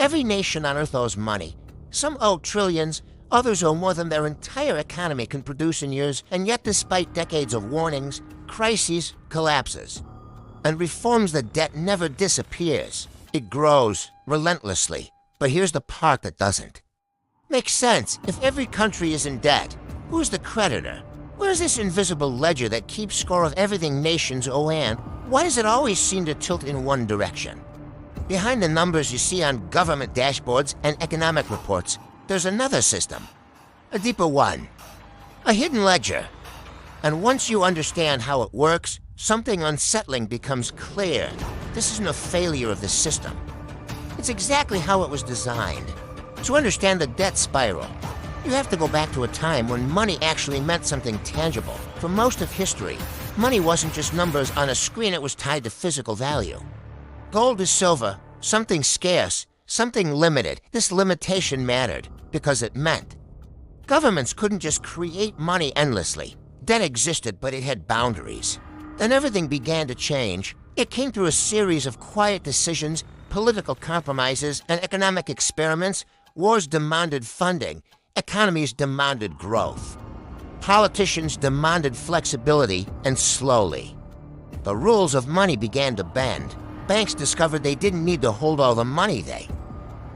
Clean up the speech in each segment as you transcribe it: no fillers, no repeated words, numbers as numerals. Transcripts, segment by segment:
Every nation on Earth owes money. Some owe trillions, others owe more than their entire economy can produce in years, and yet despite decades of warnings, crises collapses. And reforms the debt never disappears. It grows relentlessly. But here's the part that doesn't. Makes sense. If every country is in debt, who's the creditor? Where's this invisible ledger that keeps score of everything nations owe, and why does it always seem to tilt in one direction? Behind the numbers you see on government dashboards and economic reports, there's another system. A deeper one. A hidden ledger. And once you understand how it works, something unsettling becomes clear. This isn't a failure of the system. It's exactly how it was designed. To understand the debt spiral, you have to go back to a time when money actually meant something tangible. For most of history, money wasn't just numbers on a screen, it was tied to physical value. Gold is silver, something scarce, something limited. This limitation mattered because it meant. Governments couldn't just create money endlessly. Debt existed, but it had boundaries. Then everything began to change. It came through a series of quiet decisions, political compromises, and economic experiments. Wars demanded funding. Economies demanded growth. Politicians demanded flexibility, and slowly, the rules of money began to bend. Banks discovered they didn't need to hold all the money they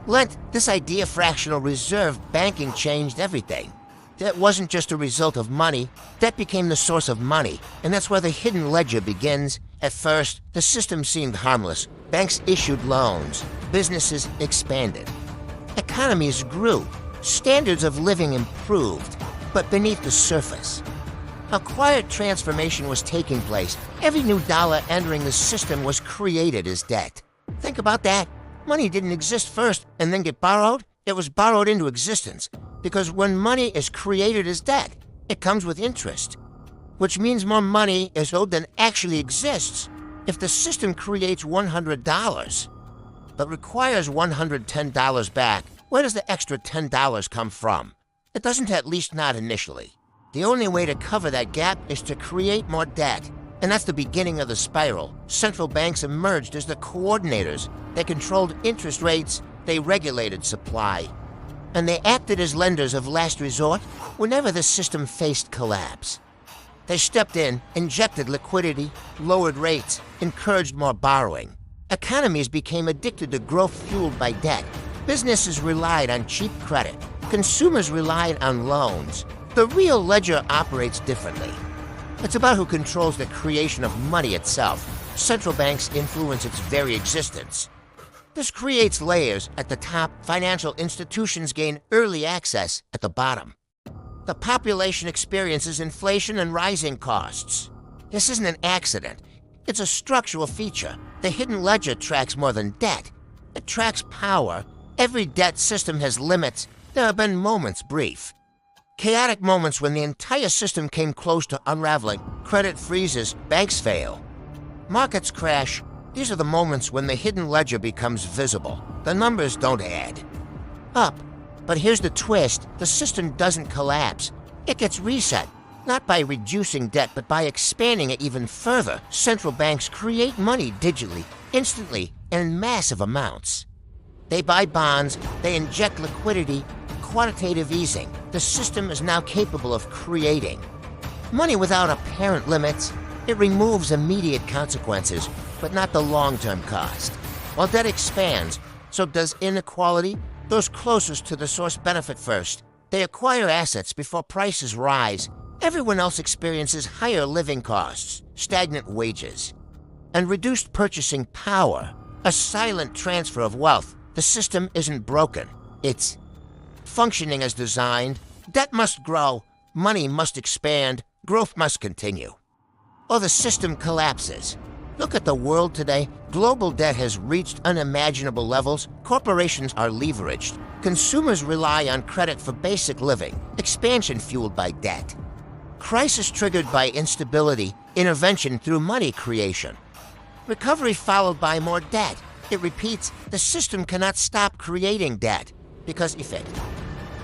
lent. This idea of fractional reserve banking changed everything. Debt wasn't just a result of money. Debt became the source of money, and that's where the hidden ledger begins. At first, the system seemed harmless. Banks issued loans. Businesses expanded. Economies grew. Standards of living improved. But beneath the surface, a quiet transformation was taking place. Every new dollar entering the system was created as debt. Think about that. Money didn't exist first and then get borrowed. It was borrowed into existence. Because when money is created as debt, it comes with interest, which means more money is owed than actually exists. If the system creates $100, but requires $110 back, where does the extra $10 come from? It doesn't, at least not initially. The only way to cover that gap is to create more debt. And that's the beginning of the spiral. Central banks emerged as the coordinators. They controlled interest rates, they regulated supply. And they acted as lenders of last resort whenever the system faced collapse. They stepped in, injected liquidity, lowered rates, encouraged more borrowing. Economies became addicted to growth fueled by debt. Businesses relied on cheap credit. Consumers relied on loans. The real ledger operates differently. It's about who controls the creation of money itself. Central banks influence its very existence. This creates layers. At the top, financial institutions gain early access. At the bottom, the population experiences inflation and rising costs. This isn't an accident. It's a structural feature. The hidden ledger tracks more than debt. It tracks power. Every debt system has limits. There have been moments, brief, chaotic moments when the entire system came close to unraveling. Credit freezes, banks fail, markets crash. These are the moments when the hidden ledger becomes visible. The numbers don't add up. But here's the twist. The system doesn't collapse. It gets reset, not by reducing debt, but by expanding it even further. Central banks create money digitally, instantly, and in massive amounts. They buy bonds, they inject liquidity, quantitative easing. The system is now capable of creating money without apparent limits. It removes immediate consequences, but not the long-term cost. While debt expands, so does inequality. Those closest to the source benefit first. They acquire assets before prices rise. Everyone else experiences higher living costs, stagnant wages, and reduced purchasing power. A silent transfer of wealth. The system isn't broken. It's functioning as designed. Debt must grow, money must expand, growth must continue, or the system collapses. Look at the world today. Global debt has reached unimaginable levels. Corporations are leveraged. Consumers rely on credit for basic living. Expansion fueled by debt. Crisis triggered by instability. Intervention through money creation. Recovery followed by more debt. It repeats. The system cannot stop creating debt, because if it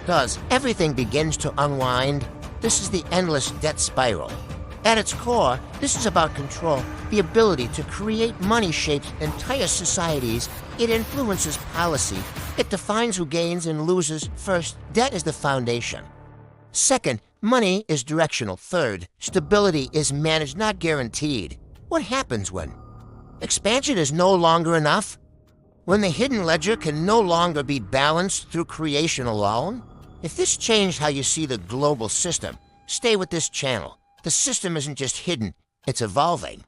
does, everything begins to unwind. This is the endless debt spiral. At its core, this is about control. The ability to create money shapes entire societies. It influences policy. It defines who gains and loses. First, debt is the foundation. Second, money is directional. Third, stability is managed, not guaranteed. What happens when expansion is no longer enough? When the hidden ledger can no longer be balanced through creation alone? If this changed how you see the global system, stay with this channel. The system isn't just hidden, it's evolving.